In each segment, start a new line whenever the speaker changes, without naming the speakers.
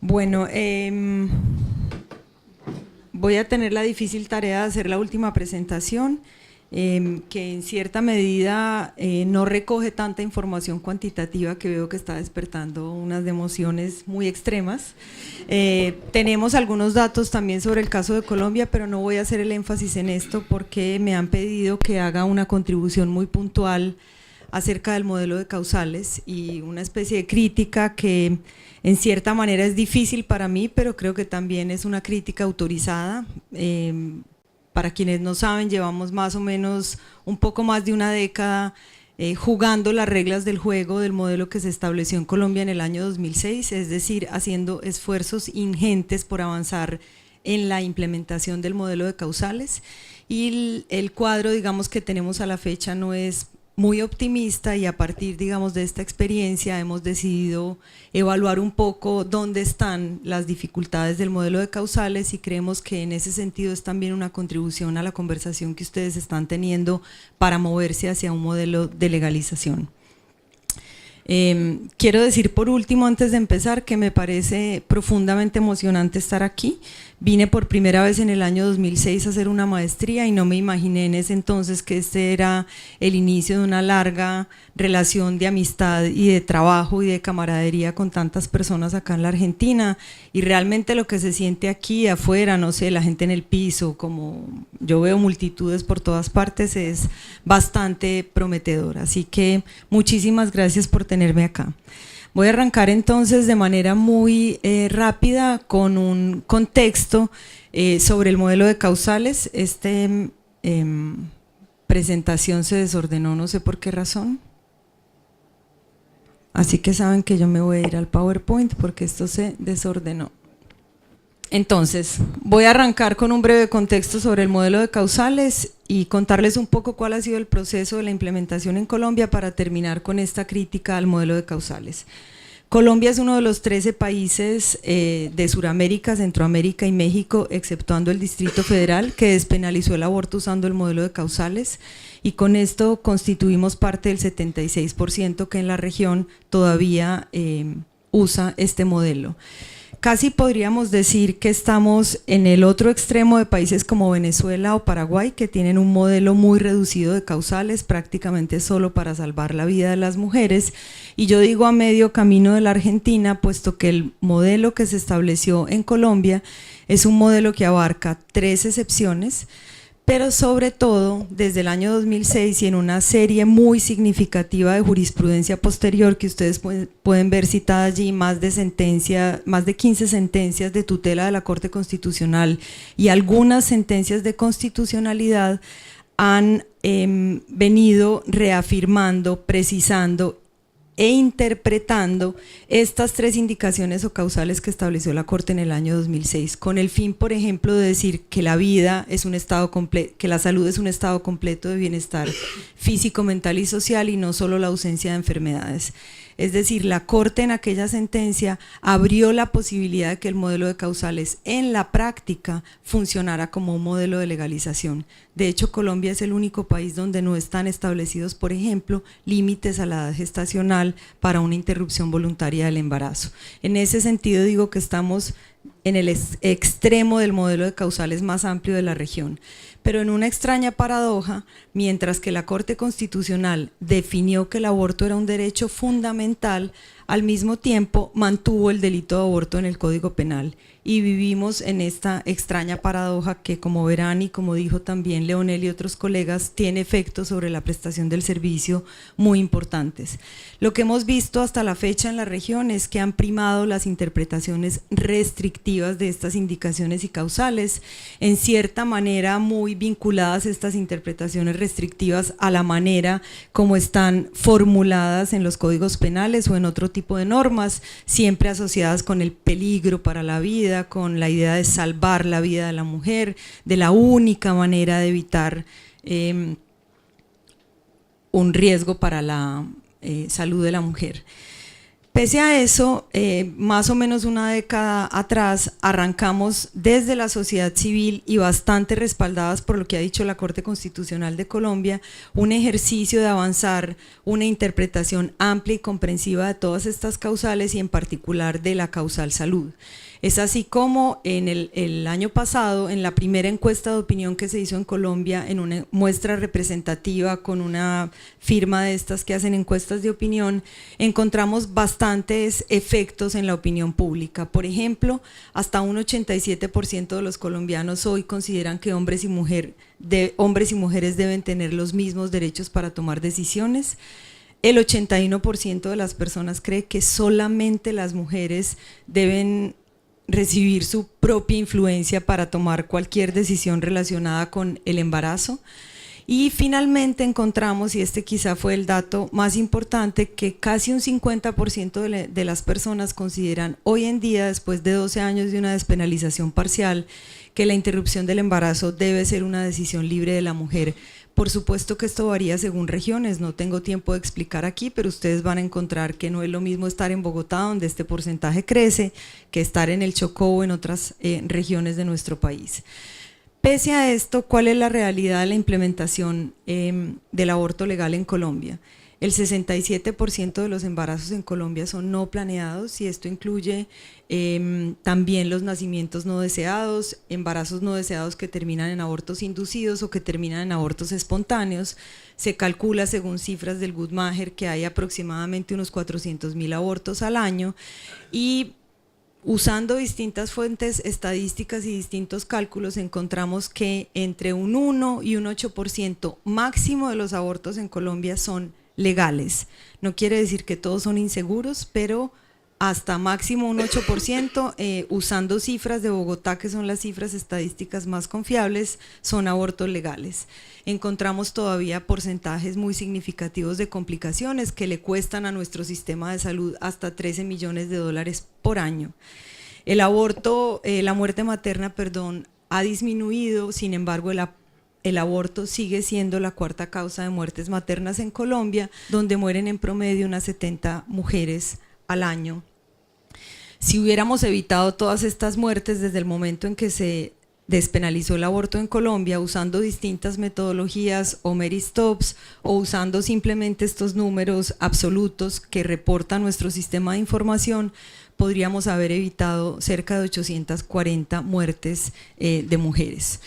Bueno, voy a tener la difícil tarea de hacer la última presentación, que en cierta medida no recoge tanta información cuantitativa, que veo que está despertando unas emociones muy extremas. Tenemos algunos datos también sobre el caso de Colombia, pero no voy a hacer el énfasis en esto porque me han pedido que haga una contribución muy puntual acerca del modelo de causales y una especie de crítica que en cierta manera es difícil para mí, pero creo que también es una crítica autorizada. Para quienes no saben, llevamos más o menos un poco más de una década jugando las reglas del juego del modelo que se estableció en Colombia en el año 2006, es decir, haciendo esfuerzos ingentes por avanzar en la implementación del modelo de causales, y el cuadro, digamos, que tenemos a la fecha no es muy optimista, y a partir, digamos, de esta experiencia hemos decidido evaluar un poco dónde están las dificultades del modelo de causales, y creemos que en ese sentido es también una contribución a la conversación que ustedes están teniendo para moverse hacia un modelo de legalización. Quiero decir por último, antes de empezar, que me parece profundamente emocionante estar aquí. Vine por primera vez en el año 2006 a hacer una maestría y no me imaginé en ese entonces que este era el inicio de una larga relación de amistad y de trabajo y de camaradería con tantas personas acá en la Argentina, y realmente lo que se siente aquí afuera, no sé, la gente en el piso, como yo veo multitudes por todas partes, es bastante prometedor. Así que muchísimas gracias por tenerme acá. Voy a arrancar entonces de manera muy rápida con un contexto sobre el modelo de causales. Esta presentación se desordenó, no sé por qué razón. Así que saben que yo me voy a ir al PowerPoint porque esto se desordenó. Entonces, voy a arrancar con un breve contexto sobre el modelo de causales y contarles un poco cuál ha sido el proceso de la implementación en Colombia para terminar con esta crítica al modelo de causales. Colombia es uno de los 13 países de Sudamérica, Centroamérica y México, exceptuando el Distrito Federal, que despenalizó el aborto usando el modelo de causales, y con esto constituimos parte del 76% que en la región todavía usa este modelo. Casi podríamos decir que estamos en el otro extremo de países como Venezuela o Paraguay, que tienen un modelo muy reducido de causales, prácticamente solo para salvar la vida de las mujeres, y yo digo a medio camino de la Argentina, puesto que el modelo que se estableció en Colombia es un modelo que abarca 3 excepciones, pero sobre todo desde el año 2006 y en una serie muy significativa de jurisprudencia posterior que ustedes pueden ver citada allí, más de 15 sentencias de tutela de la Corte Constitucional y algunas sentencias de constitucionalidad han venido reafirmando, precisando e interpretando estas 3 indicaciones o causales que estableció la Corte en el año 2006, con el fin, por ejemplo, de decir que la vida es un estado completo, que la salud es un estado completo de bienestar físico, mental y social, y no solo la ausencia de enfermedades. Es decir, la Corte en aquella sentencia abrió la posibilidad de que el modelo de causales en la práctica funcionara como un modelo de legalización. De hecho, Colombia es el único país donde no están establecidos, por ejemplo, límites a la edad gestacional para una interrupción voluntaria del embarazo. En ese sentido digo que estamos en el extremo del modelo de causales más amplio de la región. Pero en una extraña paradoja, mientras que la Corte Constitucional definió que el aborto era un derecho fundamental, al mismo tiempo mantuvo el delito de aborto en el Código Penal, y vivimos en esta extraña paradoja que, como verán y como dijo también Leonel y otros colegas, tiene efectos sobre la prestación del servicio muy importantes. Lo que hemos visto hasta la fecha en la región es que han primado las interpretaciones restrictivas de estas indicaciones y causales, en cierta manera muy vinculadas estas interpretaciones restrictivas a la manera como están formuladas en los códigos penales o en otro tipo de normas, siempre asociadas con el peligro para la vida, con la idea de salvar la vida de la mujer, de la única manera de evitar un riesgo para la salud de la mujer. Pese a eso, más o menos una década atrás, arrancamos desde la sociedad civil y bastante respaldadas por lo que ha dicho la Corte Constitucional de Colombia, un ejercicio de avanzar una interpretación amplia y comprensiva de todas estas causales y en particular de la causal salud. Es así como en el año pasado, en la primera encuesta de opinión que se hizo en Colombia, en una muestra representativa con una firma de estas que hacen encuestas de opinión, encontramos bastantes efectos en la opinión pública. Por ejemplo, hasta un 87% de los colombianos hoy consideran que hombres y mujeres deben tener los mismos derechos para tomar decisiones. El 81% de las personas cree que solamente las mujeres deben recibir su propia influencia para tomar cualquier decisión relacionada con el embarazo. Y finalmente encontramos, y este quizá fue el dato más importante, que casi un 50% de las personas consideran hoy en día, después de 12 años de una despenalización parcial, que la interrupción del embarazo debe ser una decisión libre de la mujer. Por supuesto que esto varía según regiones, no tengo tiempo de explicar aquí, pero ustedes van a encontrar que no es lo mismo estar en Bogotá, donde este porcentaje crece, que estar en el Chocó o en otras regiones de nuestro país. Pese a esto, ¿cuál es la realidad de la implementación del aborto legal en Colombia? El 67% de los embarazos en Colombia son no planeados y esto incluye también los nacimientos no deseados, embarazos no deseados que terminan en abortos inducidos o que terminan en abortos espontáneos. Se calcula, según cifras del Guttmacher, que hay aproximadamente unos 400.000 abortos al año y usando distintas fuentes estadísticas y distintos cálculos encontramos que entre un 1 y un 8% máximo de los abortos en Colombia son legales. No quiere decir que todos son inseguros, pero hasta máximo un 8%, usando cifras de Bogotá, que son las cifras estadísticas más confiables, son abortos legales. Encontramos todavía porcentajes muy significativos de complicaciones que le cuestan a nuestro sistema de salud hasta 13 millones de dólares por año. El aborto, la muerte materna, ha disminuido, sin embargo el aborto sigue siendo la cuarta causa de muertes maternas en Colombia, donde mueren en promedio unas 70 mujeres al año. Si hubiéramos evitado todas estas muertes desde el momento en que se despenalizó el aborto en Colombia, usando distintas metodologías o Mary Stops, o usando simplemente estos números absolutos que reporta nuestro sistema de información, podríamos haber evitado cerca de 840 muertes de mujeres.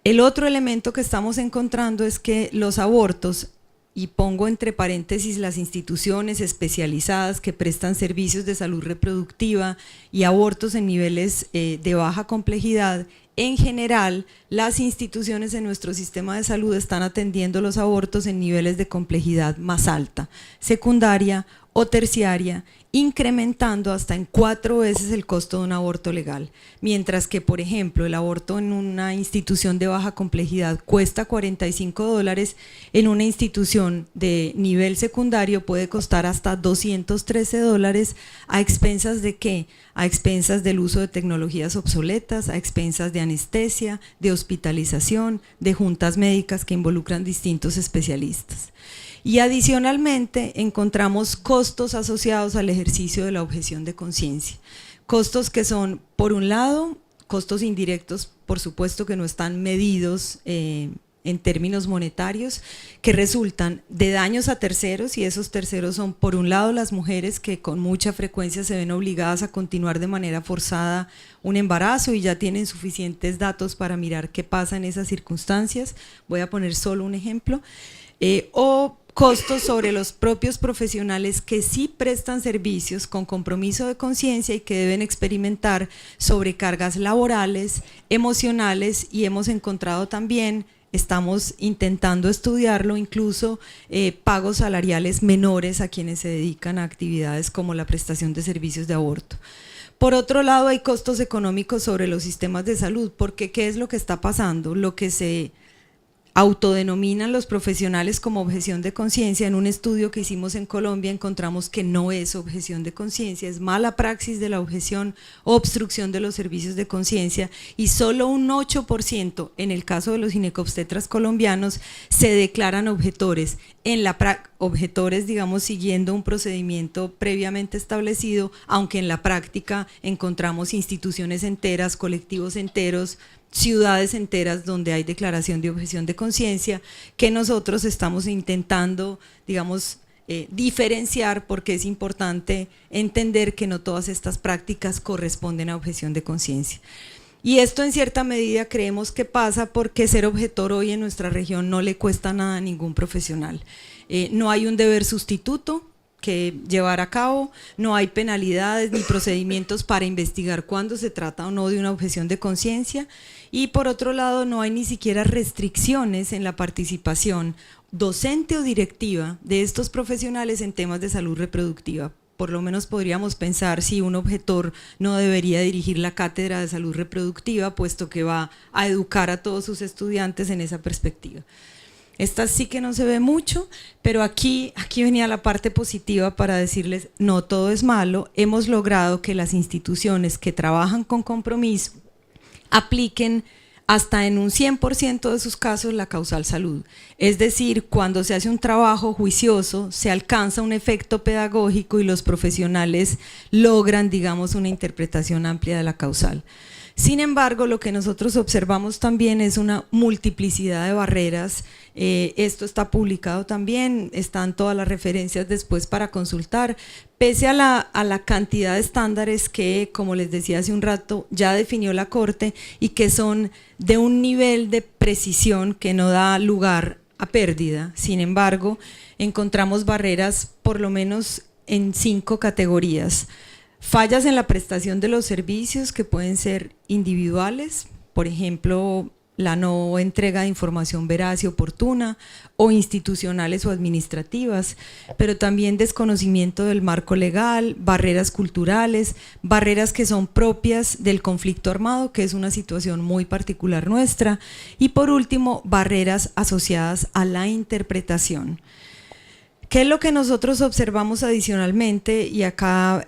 El otro elemento que estamos encontrando es que los abortos, y pongo entre paréntesis las instituciones especializadas que prestan servicios de salud reproductiva y abortos en niveles de baja complejidad, en general las instituciones en nuestro sistema de salud están atendiendo los abortos en niveles de complejidad más alta, secundaria o terciaria, incrementando hasta en 4 veces el costo de un aborto legal, mientras que, por ejemplo, el aborto en una institución de baja complejidad cuesta $45, en una institución de nivel secundario puede costar hasta $213, ¿a expensas de qué? A expensas del uso de tecnologías obsoletas, a expensas de anestesia, de hospitalización, de juntas médicas que involucran distintos especialistas. Y adicionalmente encontramos costos asociados al ejercicio de la objeción de conciencia. Costos que son, por un lado, costos indirectos, por supuesto que no están medidos en términos monetarios, que resultan de daños a terceros, y esos terceros son, por un lado, las mujeres que con mucha frecuencia se ven obligadas a continuar de manera forzada un embarazo y ya tienen suficientes datos para mirar qué pasa en esas circunstancias. Voy a poner solo un ejemplo. O costos sobre los propios profesionales que sí prestan servicios con compromiso de conciencia y que deben experimentar sobrecargas laborales, emocionales, y hemos encontrado también, estamos intentando estudiarlo, incluso pagos salariales menores a quienes se dedican a actividades como la prestación de servicios de aborto. Por otro lado, hay costos económicos sobre los sistemas de salud, porque ¿qué es lo que está pasando? Lo que se autodenominan los profesionales como objeción de conciencia. En un estudio que hicimos en Colombia encontramos que no es objeción de conciencia, es mala praxis de la objeción o obstrucción de los servicios de conciencia, y solo un 8% en el caso de los ginecobstetras colombianos se declaran objetores, objetores, digamos, siguiendo un procedimiento previamente establecido, aunque en la práctica encontramos instituciones enteras, colectivos enteros, ciudades enteras donde hay declaración de objeción de conciencia, que nosotros estamos intentando, digamos, diferenciar, porque es importante entender que no todas estas prácticas corresponden a objeción de conciencia. Y esto en cierta medida creemos que pasa porque ser objetor hoy en nuestra región no le cuesta nada a ningún profesional. No hay un deber sustituto que llevar a cabo, no hay penalidades ni procedimientos para investigar cuándo se trata o no de una objeción de conciencia, y por otro lado no hay ni siquiera restricciones en la participación docente o directiva de estos profesionales en temas de salud reproductiva. Por lo menos podríamos pensar si un objetor no debería dirigir la cátedra de salud reproductiva, puesto que va a educar a todos sus estudiantes en esa perspectiva. Esta sí que no se ve mucho, pero aquí venía la parte positiva para decirles, no todo es malo. Hemos logrado que las instituciones que trabajan con compromiso apliquen hasta en un 100% de sus casos la causal salud. Es decir, cuando se hace un trabajo juicioso, se alcanza un efecto pedagógico y los profesionales logran, digamos, una interpretación amplia de la causal. Sin embargo, lo que nosotros observamos también es una multiplicidad de barreras. Esto está publicado también, están todas las referencias después para consultar, pese a la cantidad de estándares que, como les decía hace un rato, ya definió la Corte y que son de un nivel de precisión que no da lugar a pérdida. Sin embargo, encontramos barreras por lo menos en 5 categorías. Fallas en la prestación de los servicios, que pueden ser individuales, por ejemplo, la no entrega de información veraz y oportuna, o institucionales o administrativas, pero también desconocimiento del marco legal, barreras culturales, barreras que son propias del conflicto armado, que es una situación muy particular nuestra, y por último, barreras asociadas a la interpretación. ¿Qué es lo que nosotros observamos adicionalmente? Y acá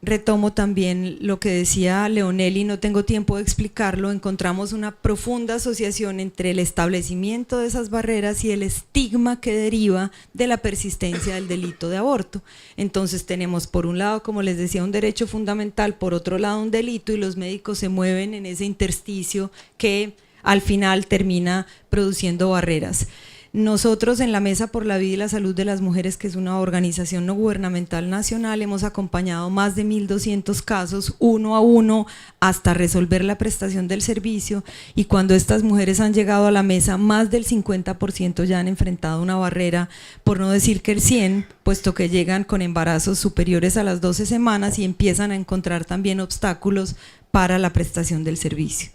retomo también lo que decía Leonelli, no tengo tiempo de explicarlo. Encontramos una profunda asociación entre el establecimiento de esas barreras y el estigma que deriva de la persistencia del delito de aborto. Entonces tenemos por un lado, como les decía, un derecho fundamental, por otro lado un delito, y los médicos se mueven en ese intersticio que al final termina produciendo barreras. Nosotros en la Mesa por la Vida y la Salud de las Mujeres, que es una organización no gubernamental nacional, hemos acompañado más de 1.200 casos uno a uno hasta resolver la prestación del servicio, y cuando estas mujeres han llegado a la mesa, más del 50% ya han enfrentado una barrera, por no decir que el 100%, puesto que llegan con embarazos superiores a las 12 semanas y empiezan a encontrar también obstáculos para la prestación del servicio.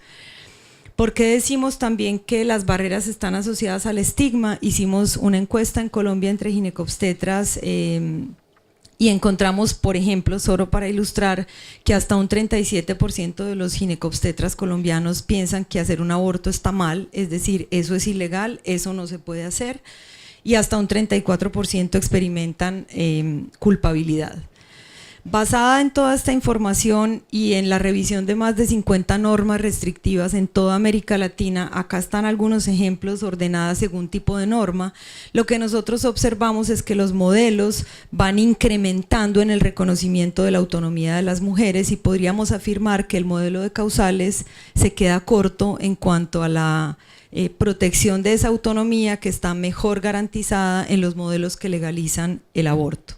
¿Por qué decimos también que las barreras están asociadas al estigma? Hicimos una encuesta en Colombia entre ginecobstetras y encontramos, por ejemplo, solo para ilustrar, que hasta un 37% de los ginecobstetras colombianos piensan que hacer un aborto está mal, es decir, eso es ilegal, eso no se puede hacer, y hasta un 34% experimentan culpabilidad. Basada en toda esta información y en la revisión de más de 50 normas restrictivas en toda América Latina, acá están algunos ejemplos ordenadas según tipo de norma. Lo que nosotros observamos es que los modelos van incrementando en el reconocimiento de la autonomía de las mujeres, y podríamos afirmar que el modelo de causales se queda corto en cuanto a la protección de esa autonomía, que está mejor garantizada en los modelos que legalizan el aborto.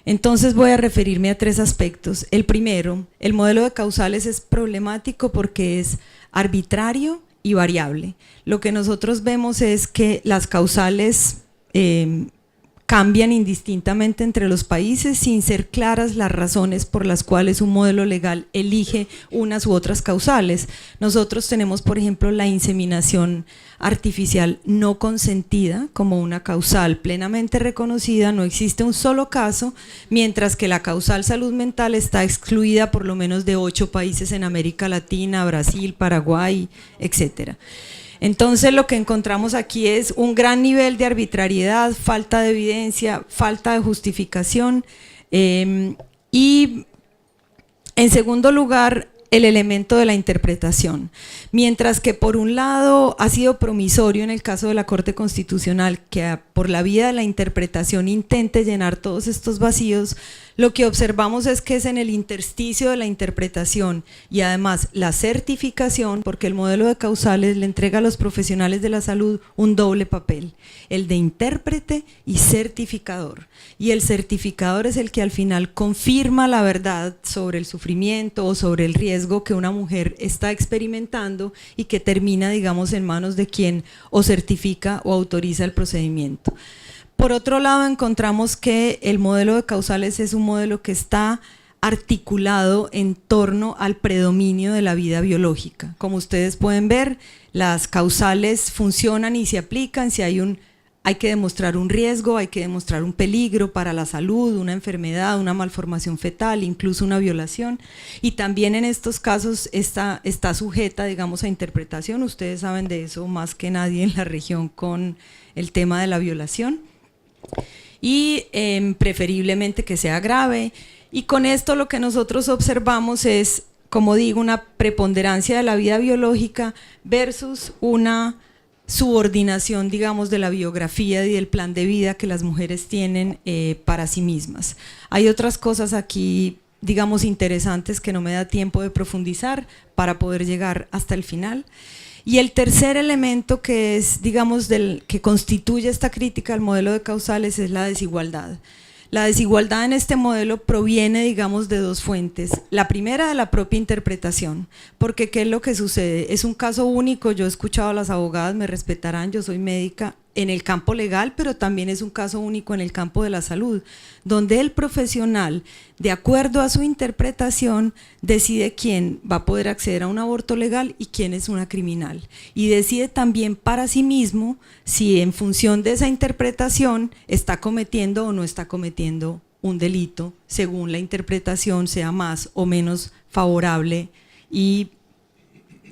Entonces voy a referirme a 3 aspectos. El primero, el modelo de causales es problemático porque es arbitrario y variable. Lo que nosotros vemos es que las causales cambian indistintamente entre los países sin ser claras las razones por las cuales un modelo legal elige unas u otras causales. Nosotros tenemos, por ejemplo, la inseminación artificial no consentida como una causal plenamente reconocida, no existe un solo caso, mientras que la causal salud mental está excluida por lo menos de 8 países en América Latina, Brasil, Paraguay, etcétera. Entonces lo que encontramos aquí es un gran nivel de arbitrariedad, falta de evidencia, falta de justificación y en segundo lugar el elemento de la interpretación. Mientras que por un lado ha sido promisorio en el caso de la Corte Constitucional que por la vía de la interpretación intente llenar todos estos vacíos, lo que observamos es que es en el intersticio de la interpretación y además la certificación, porque el modelo de causales le entrega a los profesionales de la salud un doble papel, el de intérprete y certificador. Y el certificador es el que al final confirma la verdad sobre el sufrimiento o sobre el riesgo que una mujer está experimentando y que termina, digamos, en manos de quien o certifica o autoriza el procedimiento. Por otro lado, encontramos que el modelo de causales es un modelo que está articulado en torno al predominio de la vida biológica. Como ustedes pueden ver, las causales funcionan y se aplican si hay que demostrar un riesgo, hay que demostrar un peligro para la salud, una enfermedad, una malformación fetal, incluso una violación. Y también en estos casos está sujeta, digamos, a interpretación. Ustedes saben de eso más que nadie en la región con el tema de la violación. Y preferiblemente que sea grave, y con esto lo que nosotros observamos es, como digo, una preponderancia de la vida biológica versus una subordinación, digamos, de la biografía y del plan de vida que las mujeres tienen para sí mismas. Hay otras cosas aquí, digamos, interesantes que no me da tiempo de profundizar para poder llegar hasta el final. Y el tercer elemento que es, digamos, que constituye esta crítica al modelo de causales es la desigualdad. La desigualdad en este modelo proviene, digamos, de dos fuentes. La primera, de la propia interpretación, porque ¿qué es lo que sucede? Es un caso único, yo he escuchado a las abogadas, me respetarán, yo soy médica en el campo legal, pero también es un caso único en el campo de la salud, donde el profesional, de acuerdo a su interpretación, decide quién va a poder acceder a un aborto legal y quién es una criminal. Y decide también para sí mismo si en función de esa interpretación está cometiendo o no está cometiendo un delito, según la interpretación sea más o menos favorable y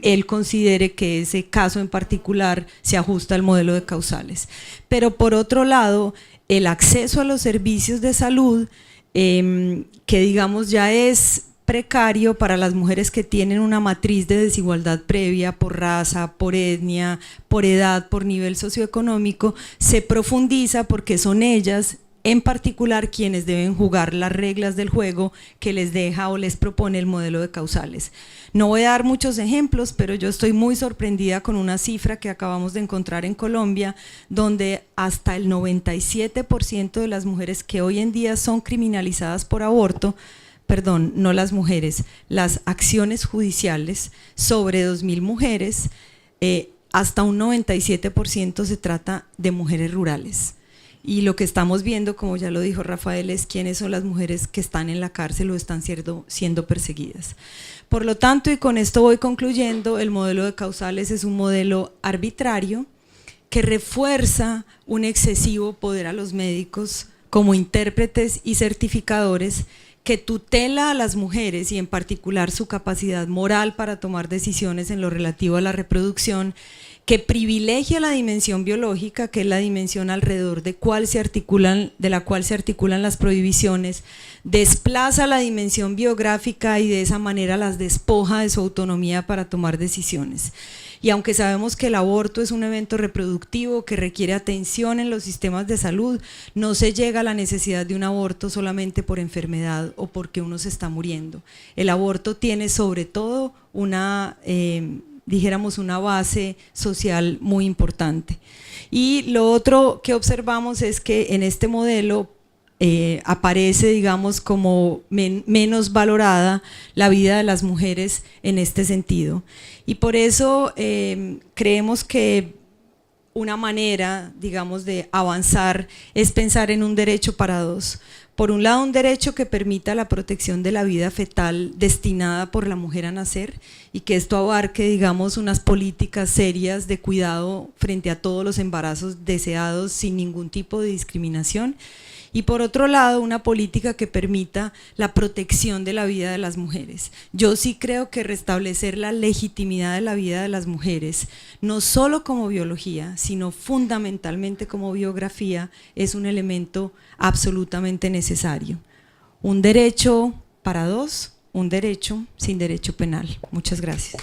él considere que ese caso en particular se ajusta al modelo de causales. Pero por otro lado, el acceso a los servicios de salud, que digamos ya es precario para las mujeres que tienen una matriz de desigualdad previa por raza, por etnia, por edad, por nivel socioeconómico, se profundiza porque son ellas en particular quienes deben jugar las reglas del juego que les deja o les propone el modelo de causales. No voy a dar muchos ejemplos, pero yo estoy muy sorprendida con una cifra que acabamos de encontrar en Colombia, donde hasta el 97% de las mujeres que hoy en día son criminalizadas por aborto, perdón, no las mujeres, las acciones judiciales sobre 2.000 mujeres, hasta un 97% se trata de mujeres rurales. Y lo que estamos viendo, como ya lo dijo Rafael, es quiénes son las mujeres que están en la cárcel o están siendo perseguidas. Por lo tanto, y con esto voy concluyendo, el modelo de causales es un modelo arbitrario que refuerza un excesivo poder a los médicos como intérpretes y certificadores, que tutela a las mujeres y en particular su capacidad moral para tomar decisiones en lo relativo a la reproducción, que privilegia la dimensión biológica, que es la dimensión alrededor de la cual se articulan las prohibiciones, desplaza la dimensión biográfica y de esa manera las despoja de su autonomía para tomar decisiones. Y aunque sabemos que el aborto es un evento reproductivo que requiere atención en los sistemas de salud, no se llega a la necesidad de un aborto solamente por enfermedad o porque uno se está muriendo. El aborto tiene sobre todo dijéramos una base social muy importante. Y lo otro que observamos es que en este modelo aparece, digamos, como menos valorada la vida de las mujeres en este sentido. Y por eso creemos que una manera, digamos, de avanzar es pensar en un derecho para dos. Por un lado, un derecho que permita la protección de la vida fetal destinada por la mujer a nacer y que esto abarque, digamos, unas políticas serias de cuidado frente a todos los embarazos deseados sin ningún tipo de discriminación. y por otro lado una política que permita la protección de la vida de las mujeres. Yo sí creo que restablecer la legitimidad de la vida de las mujeres, no solo como biología, sino fundamentalmente como biografía, es un elemento absolutamente necesario. Un derecho para dos, un derecho sin derecho penal. Muchas gracias.